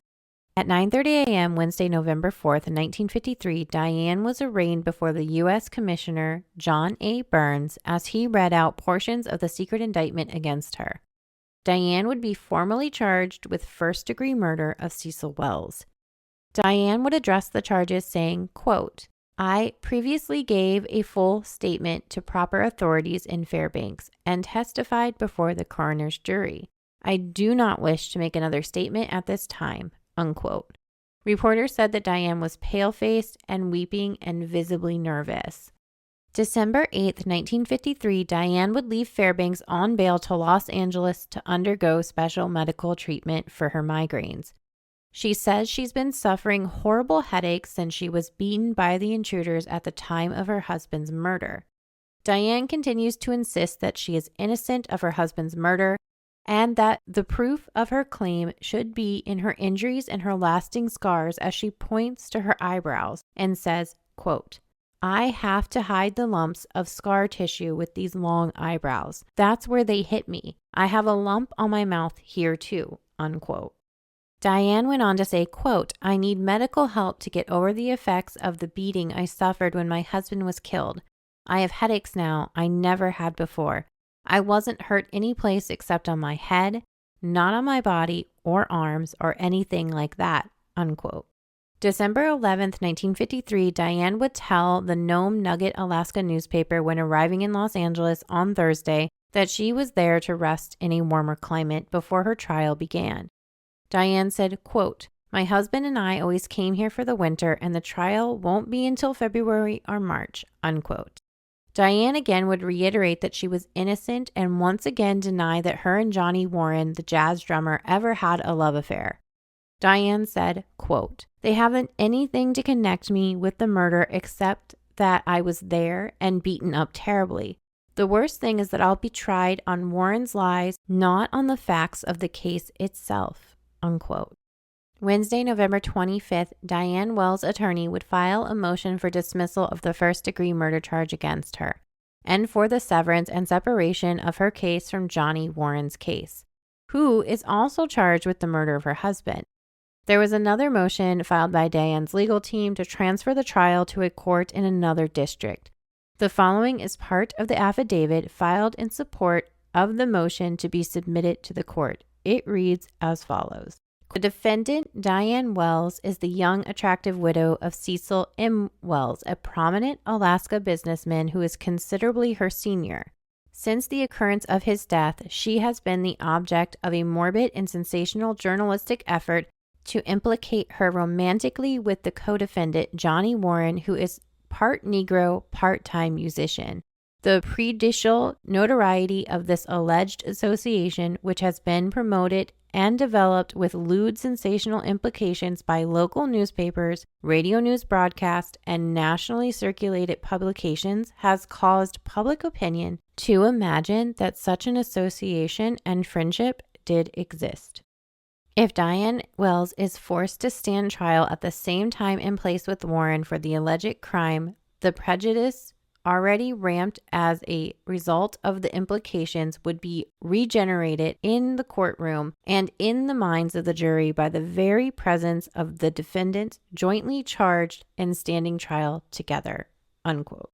At 9:30 a.m. Wednesday, November 4th, 1953, Diane was arraigned before the U.S. Commissioner John A. Burns as he read out portions of the secret indictment against her. Diane would be formally charged with first-degree murder of Cecil Wells. Diane would address the charges saying, quote, I previously gave a full statement to proper authorities in Fairbanks and testified before the coroner's jury. I do not wish to make another statement at this time, unquote. Reporters said that Diane was pale-faced and weeping and visibly nervous. December 8, 1953, Diane would leave Fairbanks on bail to Los Angeles to undergo special medical treatment for her migraines. She says she's been suffering horrible headaches since she was beaten by the intruders at the time of her husband's murder. Diane continues to insist that she is innocent of her husband's murder and that the proof of her claim should be in her injuries and her lasting scars as she points to her eyebrows and says, quote, I have to hide the lumps of scar tissue with these long eyebrows. That's where they hit me. I have a lump on my mouth here too, unquote. Diane went on to say, quote, I need medical help to get over the effects of the beating I suffered when my husband was killed. I have headaches now I never had before. I wasn't hurt any place except on my head, not on my body or arms or anything like that, unquote. December 11th, 1953, Diane would tell the Nome Nugget, Alaska newspaper when arriving in Los Angeles on Thursday that she was there to rest in a warmer climate before her trial began. Diane said, quote, my husband and I always came here for the winter and the trial won't be until February or March, unquote. Diane again would reiterate that she was innocent and once again deny that her and Johnny Warren, the jazz drummer, ever had a love affair. Diane said, quote, they haven't anything to connect me with the murder except that I was there and beaten up terribly. The worst thing is that I'll be tried on Warren's lies, not on the facts of the case itself," unquote. Wednesday, November 25th, Diane Wells' attorney would file a motion for dismissal of the first-degree murder charge against her, and for the severance and separation of her case from Johnny Warren's case, who is also charged with the murder of her husband. There was another motion filed by Diane's legal team to transfer the trial to a court in another district. The following is part of the affidavit filed in support of the motion to be submitted to the court. It reads as follows. The defendant, Diane Wells, is the young, attractive widow of Cecil M. Wells, a prominent Alaska businessman who is considerably her senior. Since the occurrence of his death, she has been the object of a morbid and sensational journalistic effort to implicate her romantically with the co-defendant, Johnny Warren, who is part Negro, part-time musician. The prejudicial notoriety of this alleged association, which has been promoted and developed with lewd sensational implications by local newspapers, radio news broadcasts, and nationally circulated publications, has caused public opinion to imagine that such an association and friendship did exist. If Diane Wells is forced to stand trial at the same time and place with Warren for the alleged crime, the prejudice already ramped as a result of the implications would be regenerated in the courtroom and in the minds of the jury by the very presence of the defendants jointly charged and standing trial together, unquote.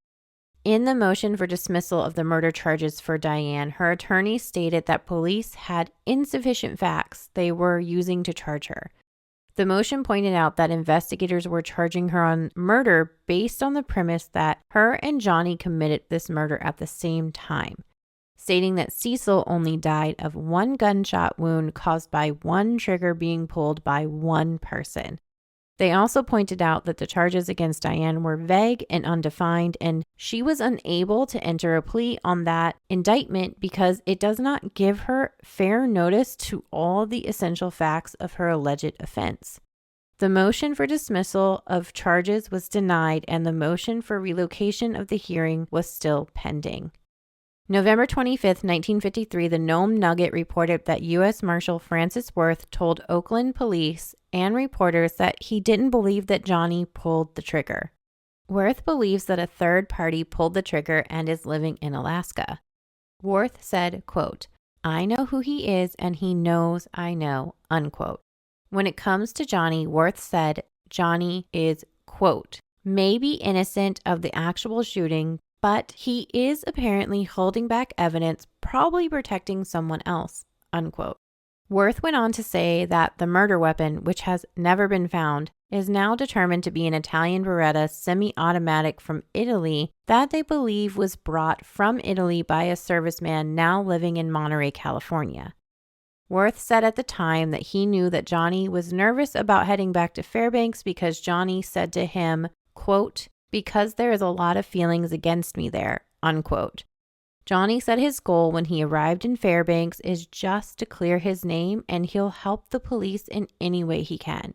In the motion for dismissal of the murder charges for Diane, her attorney stated that police had insufficient facts they were using to charge her. The motion pointed out that investigators were charging her on murder based on the premise that her and Johnny committed this murder at the same time, stating that Cecil only died of one gunshot wound caused by one trigger being pulled by one person. They also pointed out that the charges against Diane were vague and undefined, and she was unable to enter a plea on that indictment because it does not give her fair notice to all the essential facts of her alleged offense. The motion for dismissal of charges was denied, and the motion for relocation of the hearing was still pending. November 25th, 1953, the Nome Nugget reported that U.S. Marshal Francis Worth told Oakland police and reporters that he didn't believe that Johnny pulled the trigger. Worth believes that a third party pulled the trigger and is living in Alaska. Worth said, quote, "I know who he is and he knows I know," unquote. When it comes to Johnny, Worth said Johnny is, quote, "maybe innocent of the actual shooting, but he is apparently holding back evidence, probably protecting someone else," unquote. Worth went on to say that the murder weapon, which has never been found, is now determined to be an Italian Beretta semi-automatic from Italy that they believe was brought from Italy by a serviceman now living in Monterey, California. Worth said at the time that he knew that Johnny was nervous about heading back to Fairbanks because Johnny said to him, quote, "because there is a lot of feelings against me there," unquote. Johnny said his goal when he arrived in Fairbanks is just to clear his name, and he'll help the police in any way he can.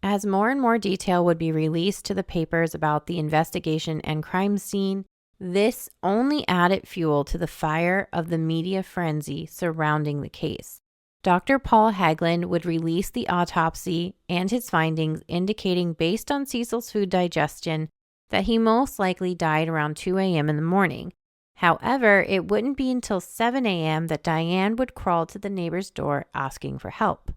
As more and more detail would be released to the papers about the investigation and crime scene, this only added fuel to the fire of the media frenzy surrounding the case. Dr. Paul Hagelin would release the autopsy and his findings indicating, based on Cecil's food digestion, that he most likely died around 2 a.m. in the morning. However, it wouldn't be until 7 a.m. that Diane would crawl to the neighbor's door asking for help.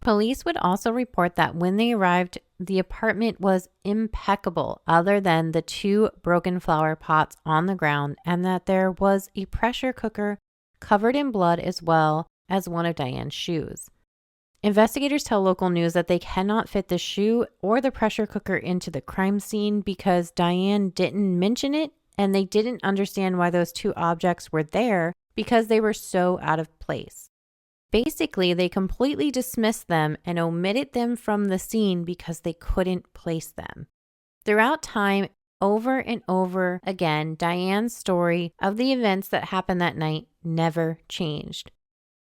Police would also report that when they arrived, the apartment was impeccable other than the 2 broken flower pots on the ground, and that there was a pressure cooker covered in blood as well as one of Diane's shoes. Investigators tell local news that they cannot fit the shoe or the pressure cooker into the crime scene because Diane didn't mention it, and they didn't understand why those 2 objects were there because they were so out of place. Basically, they completely dismissed them and omitted them from the scene because they couldn't place them. Throughout time, over and over again, Diane's story of the events that happened that night never changed.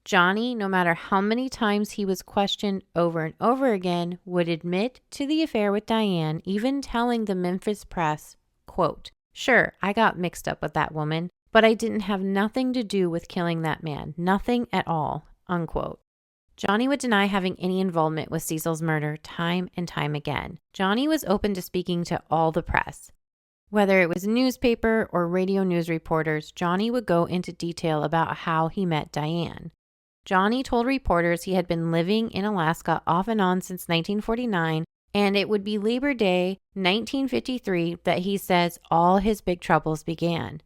Johnny, no matter how many times he was questioned over and over again, would admit to the affair with Diane, even telling the Memphis press, quote, "Sure, I got mixed up with that woman, but I didn't have nothing to do with killing that man. Nothing at all," unquote. Johnny would deny having any involvement with Cecil's murder time and time again. Johnny was open to speaking to all the press. Whether it was newspaper or radio news reporters, Johnny would go into detail about how he met Diane. Johnny told reporters he had been living in Alaska off and on since 1949, and it would be Labor Day 1953 that he says all his big troubles began.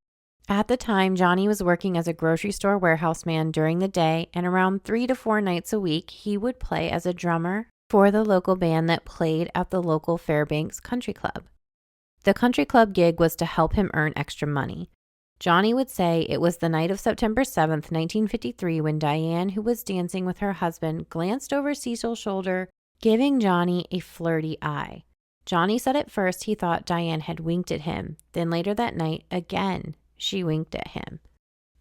At the time, Johnny was working as a grocery store warehouse man during the day, and around 3 to 4 nights a week, he would play as a drummer for the local band that played at the local Fairbanks Country Club. The country club gig was to help him earn extra money. Johnny would say it was the night of September 7th, 1953, when Diane, who was dancing with her husband, glanced over Cecil's shoulder, giving Johnny a flirty eye. Johnny said at first he thought Diane had winked at him. Then later that night, again, she winked at him.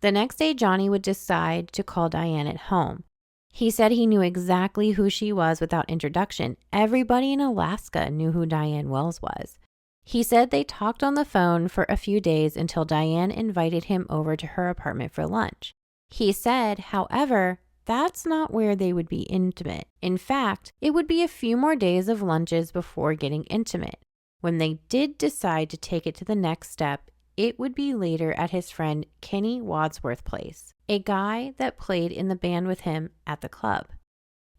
The next day, Johnny would decide to call Diane at home. He said he knew exactly who she was without introduction. Everybody in Alaska knew who Diane Wells was. He said they talked on the phone for a few days until Diane invited him over to her apartment for lunch. He said, however, that's not where they would be intimate. In fact, it would be a few more days of lunches before getting intimate. When they did decide to take it to the next step, it would be later at his friend Kenny Wadsworth's place, a guy that played in the band with him at the club.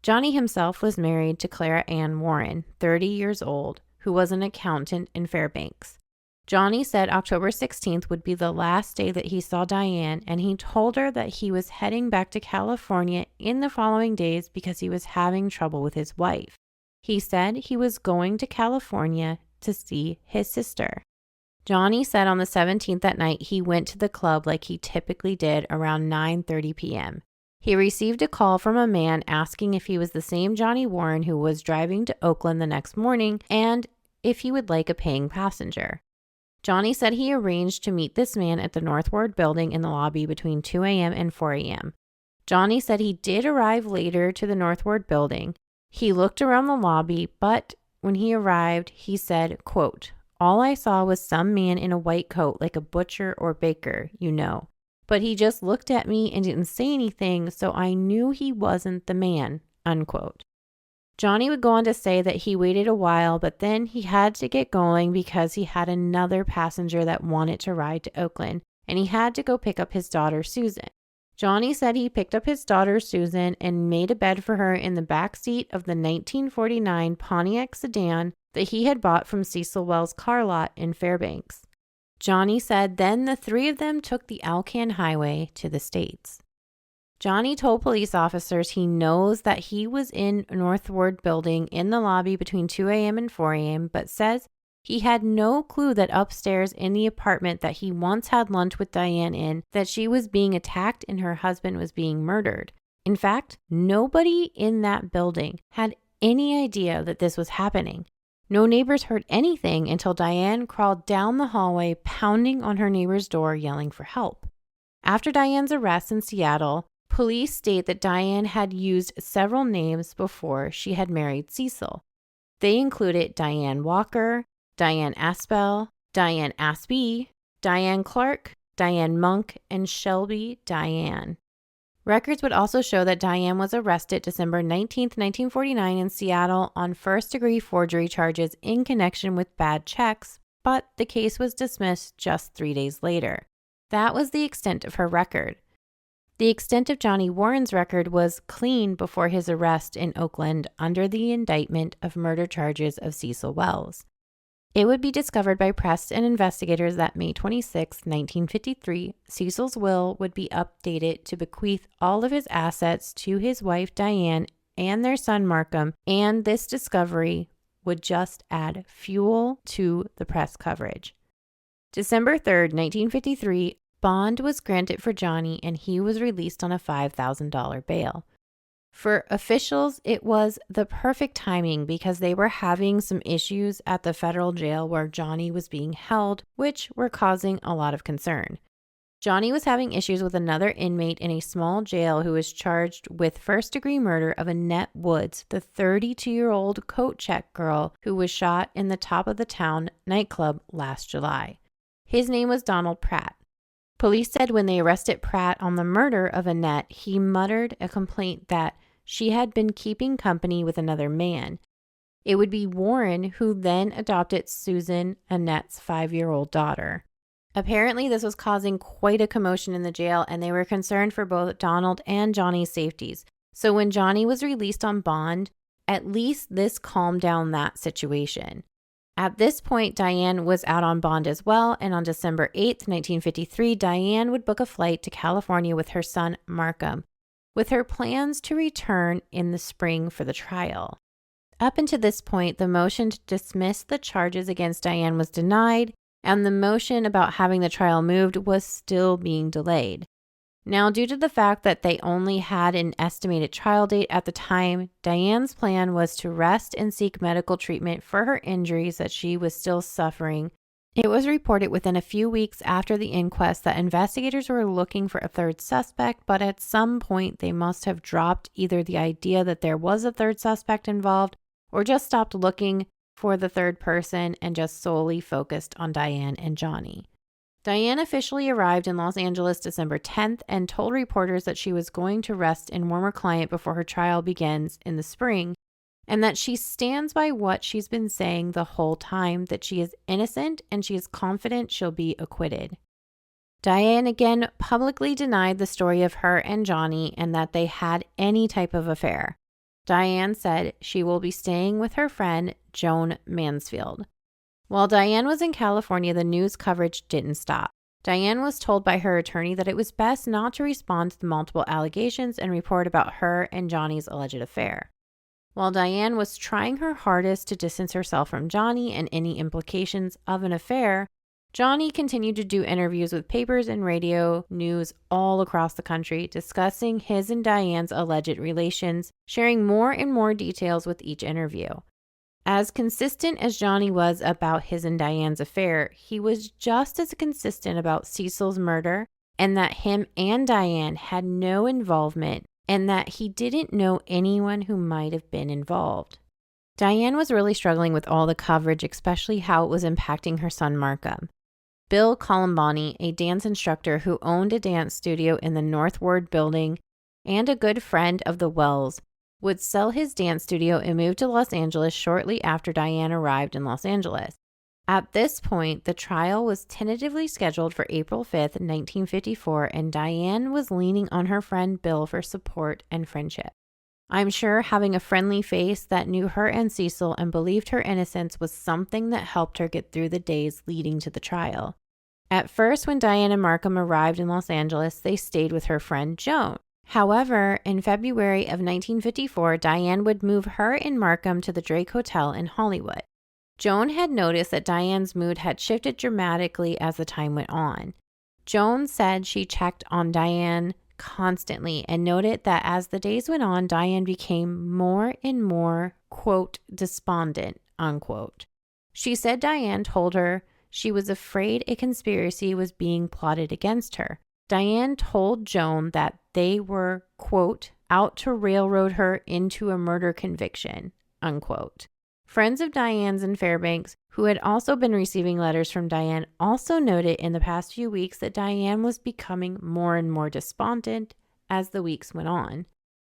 Johnny himself was married to Clara Ann Warren, 30 years old, who was an accountant in Fairbanks. Johnny said October 16th would be the last day that he saw Diane, and he told her that he was heading back to California in the following days because he was having trouble with his wife. He said he was going to California to see his sister. Johnny said on the 17th that night he went to the club like he typically did around 9:30 p.m. He received a call from a man asking if he was the same Johnny Warren who was driving to Oakland the next morning and if he would like a paying passenger. Johnny said he arranged to meet this man at the North Ward building in the lobby between 2 a.m. and 4 a.m. Johnny said he did arrive later to the North Ward building. He looked around the lobby, but when he arrived, he said, quote, "All I saw was some man in a white coat like a butcher or baker, you know. But he just looked at me and didn't say anything, so I knew he wasn't the man," unquote. Johnny would go on to say that he waited a while, but then he had to get going because he had another passenger that wanted to ride to Oakland, and he had to go pick up his daughter, Susan. Johnny said he picked up his daughter, Susan, and made a bed for her in the back seat of the 1949 Pontiac sedan that he had bought from Cecil Wells' car lot in Fairbanks. Johnny said then the three of them took the Alcan Highway to the States. Johnny told police officers he knows that he was in North Ward building in the lobby between 2 a.m. and 4 a.m., but says he had no clue that upstairs in the apartment that he once had lunch with Diane in, that she was being attacked and her husband was being murdered. In fact, nobody in that building had any idea that this was happening. No neighbors heard anything until Diane crawled down the hallway, pounding on her neighbor's door, yelling for help. After Diane's arrest in Seattle, police state that Diane had used several names before she had married Cecil. They included Diane Walker, Diane Aspel, Diane Aspie, Diane Clark, Diane Monk, and Shelby Diane. Records would also show that Diane was arrested December 19, 1949 in Seattle on first-degree forgery charges in connection with bad checks, but the case was dismissed just 3 days later. That was the extent of her record. The extent of Johnny Warren's record was clean before his arrest in Oakland under the indictment of murder charges of Cecil Wells. It would be discovered by press and investigators that May 26, 1953, Cecil's will would be updated to bequeath all of his assets to his wife Diane and their son Markham, and this discovery would just add fuel to the press coverage. December 3, 1953, bond was granted for Johnny and he was released on a $5,000 bail. For officials, it was the perfect timing because they were having some issues at the federal jail where Johnny was being held, which were causing a lot of concern. Johnny was having issues with another inmate in a small jail who was charged with first-degree murder of Annette Woods, the 32-year-old coat check girl who was shot in the Top of the Town nightclub last July. His name was Donald Pratt. Police said when they arrested Pratt on the murder of Annette, he muttered a complaint that she had been keeping company with another man. It would be Warren who then adopted Susan, Annette's 5-year-old daughter. Apparently, this was causing quite a commotion in the jail, and they were concerned for both Donald and Johnny's safeties. So when Johnny was released on bond, at least this calmed down that situation. At this point, Diane was out on bond as well, and on December 8th, 1953, Diane would book a flight to California with her son, Markham, with her plans to return in the spring for the trial. Up until this point, the motion to dismiss the charges against Diane was denied, and the motion about having the trial moved was still being delayed. Now, due to the fact that they only had an estimated trial date at the time, Diane's plan was to rest and seek medical treatment for her injuries that she was still suffering. It was reported within a few weeks after the inquest that investigators were looking for a third suspect, but at some point they must have dropped either the idea that there was a third suspect involved or just stopped looking for the third person and just solely focused on Diane and Johnny. Diane officially arrived in Los Angeles December 10th and told reporters that she was going to rest in warmer climate before her trial begins in the spring, and that she stands by what she's been saying the whole time, that she is innocent and she is confident she'll be acquitted. Diane again publicly denied the story of her and Johnny and that they had any type of affair. Diane said she will be staying with her friend Joan Mansfield. While Diane was in California, the news coverage didn't stop. Diane was told by her attorney that it was best not to respond to the multiple allegations and report about her and Johnny's alleged affair. While Diane was trying her hardest to distance herself from Johnny and any implications of an affair, Johnny continued to do interviews with papers and radio news all across the country, discussing his and Diane's alleged relations, sharing more and more details with each interview. As consistent as Johnny was about his and Diane's affair, he was just as consistent about Cecil's murder and that him and Diane had no involvement and that he didn't know anyone who might have been involved. Diane was really struggling with all the coverage, especially how it was impacting her son Markham. Bill Columbani, a dance instructor who owned a dance studio in the North Ward building and a good friend of the Wells, would sell his dance studio and move to Los Angeles shortly after Diane arrived in Los Angeles. At this point, the trial was tentatively scheduled for April 5th, 1954, and Diane was leaning on her friend Bill for support and friendship. I'm sure having a friendly face that knew her and Cecil and believed her innocence was something that helped her get through the days leading to the trial. At first, when Diane and Markham arrived in Los Angeles, they stayed with her friend Joan. However, in February of 1954, Diane would move her and Markham to the Drake Hotel in Hollywood. Joan had noticed that Diane's mood had shifted dramatically as the time went on. Joan said she checked on Diane constantly and noted that as the days went on, Diane became more and more, quote, despondent, unquote. She said Diane told her she was afraid a conspiracy was being plotted against her. Diane told Joan that they were, quote, out to railroad her into a murder conviction, unquote. Friends of Diane's in Fairbanks, who had also been receiving letters from Diane, also noted in the past few weeks that Diane was becoming more and more despondent as the weeks went on.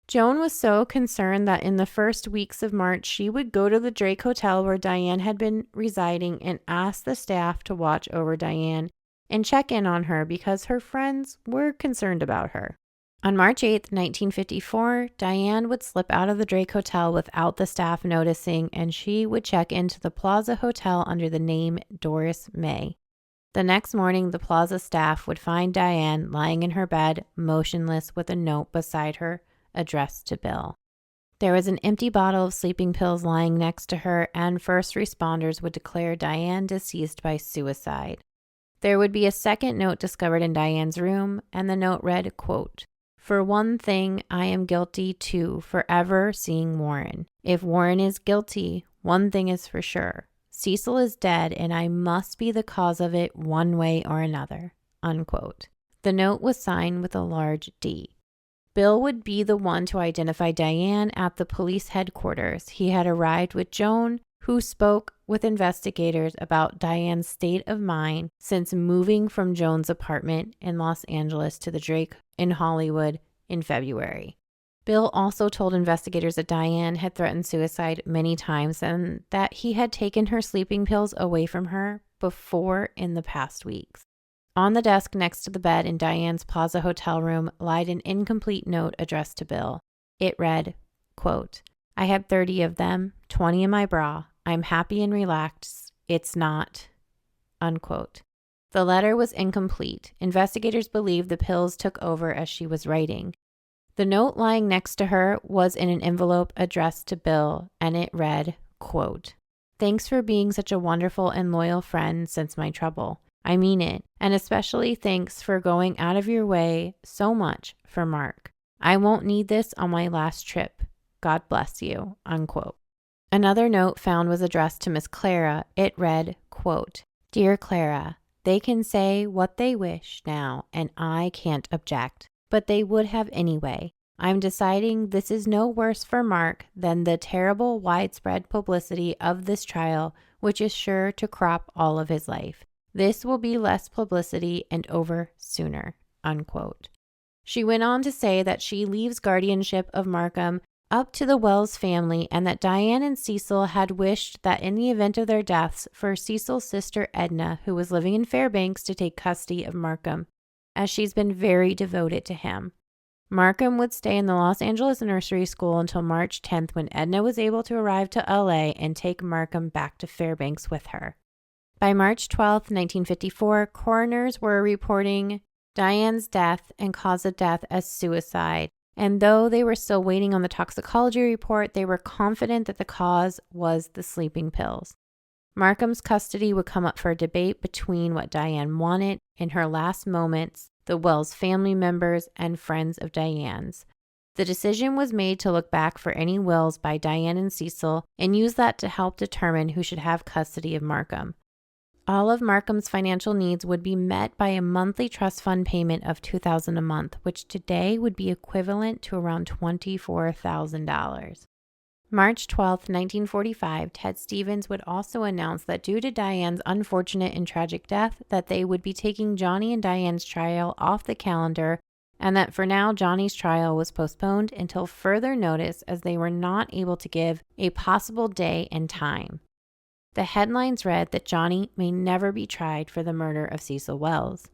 Joan was so concerned that in the first weeks of March, she would go to the Drake Hotel where Diane had been residing and ask the staff to watch over Diane and check in on her because her friends were concerned about her. On March 8th, 1954, Diane would slip out of the Drake Hotel without the staff noticing, and she would check into the Plaza Hotel under the name Doris May. The next morning, the Plaza staff would find Diane lying in her bed, motionless, with a note beside her addressed to Bill. There was an empty bottle of sleeping pills lying next to her, and first responders would declare Diane deceased by suicide. There would be a second note discovered in Diane's room, and the note read, quote, "For one thing, I am guilty too, forever seeing Warren. If Warren is guilty, one thing is for sure. Cecil is dead, and I must be the cause of it one way or another," unquote. The note was signed with a large D. Bill would be the one to identify Diane at the police headquarters. He had arrived with Joan, who spoke with investigators about Diane's state of mind since moving from Joan's apartment in Los Angeles to the Drake in Hollywood in February. Bill also told investigators that Diane had threatened suicide many times and that he had taken her sleeping pills away from her before in the past weeks. On the desk next to the bed in Diane's Plaza Hotel room lied an incomplete note addressed to Bill. It read, quote, "I had 30 of them, 20 in my bra. I'm happy and relaxed. It's not," unquote. The letter was incomplete. Investigators believe the pills took over as she was writing. The note lying next to her was in an envelope addressed to Bill, and it read, quote, "Thanks for being such a wonderful and loyal friend since my trouble. I mean it, and especially thanks for going out of your way so much for Mark. I won't need this on my last trip. God bless you," unquote. Another note found was addressed to Miss Clara. It read, quote, "Dear Clara, they can say what they wish now, and I can't object, but they would have anyway. I'm deciding this is no worse for Mark than the terrible widespread publicity of this trial, which is sure to crop all of his life. This will be less publicity and over sooner," unquote. She went on to say that she leaves guardianship of Markham up to the Wells family and that Diane and Cecil had wished that in the event of their deaths for Cecil's sister Edna, who was living in Fairbanks, to take custody of Markham, as she's been very devoted to him. Markham would stay in the Los Angeles nursery school until March 10th when Edna was able to arrive to LA and take Markham back to Fairbanks with her. By March 12, 1954, coroners were reporting Diane's death and cause of death as suicide, and though they were still waiting on the toxicology report, they were confident that the cause was the sleeping pills. Markham's custody would come up for a debate between what Diane wanted in her last moments, the Wells family members, and friends of Diane's. The decision was made to look back for any wills by Diane and Cecil and use that to help determine who should have custody of Markham. All of Markham's financial needs would be met by a monthly trust fund payment of $2,000 a month, which today would be equivalent to around $24,000. March 12, 1945, Ted Stevens would also announce that due to Diane's unfortunate and tragic death, that they would be taking Johnny and Diane's trial off the calendar, and that for now Johnny's trial was postponed until further notice as they were not able to give a possible day and time. The headlines read that Johnny may never be tried for the murder of Cecil Wells.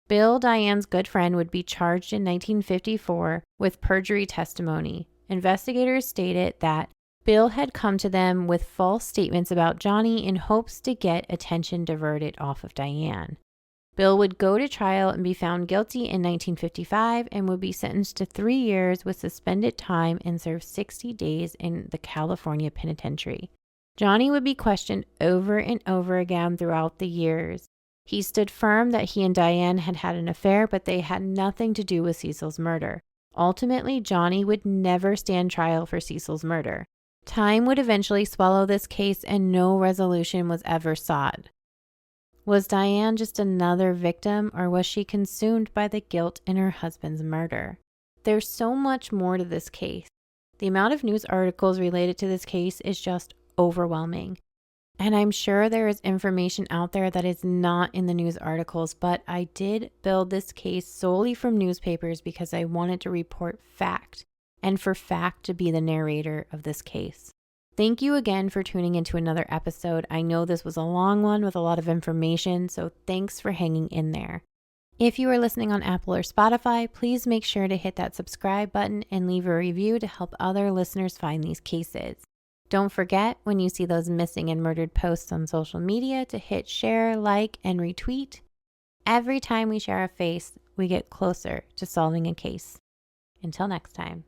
Bill, Diane's good friend, would be charged in 1954 with perjury testimony. Investigators stated that Bill had come to them with false statements about Johnny in hopes to get attention diverted off of Diane. Bill would go to trial and be found guilty in 1955 and would be sentenced to 3 years with suspended time and serve 60 days in the California penitentiary. Johnny would be questioned over and over again throughout the years. He stood firm that he and Diane had had an affair, but they had nothing to do with Cecil's murder. Ultimately, Johnny would never stand trial for Cecil's murder. Time would eventually swallow this case and no resolution was ever sought. Was Diane just another victim, or was she consumed by the guilt in her husband's murder? There's so much more to this case. The amount of news articles related to this case is just overwhelming. And I'm sure there is information out there that is not in the news articles, but I did build this case solely from newspapers because I wanted to report fact, and for fact to be the narrator of this case. Thank you again for tuning into another episode. I know this was a long one with a lot of information, so thanks for hanging in there. If you are listening on Apple or Spotify, please make sure to hit that subscribe button and leave a review to help other listeners find these cases. Don't forget, when you see those missing and murdered posts on social media, to hit share, like, and retweet. Every time we share a face, we get closer to solving a case. Until next time.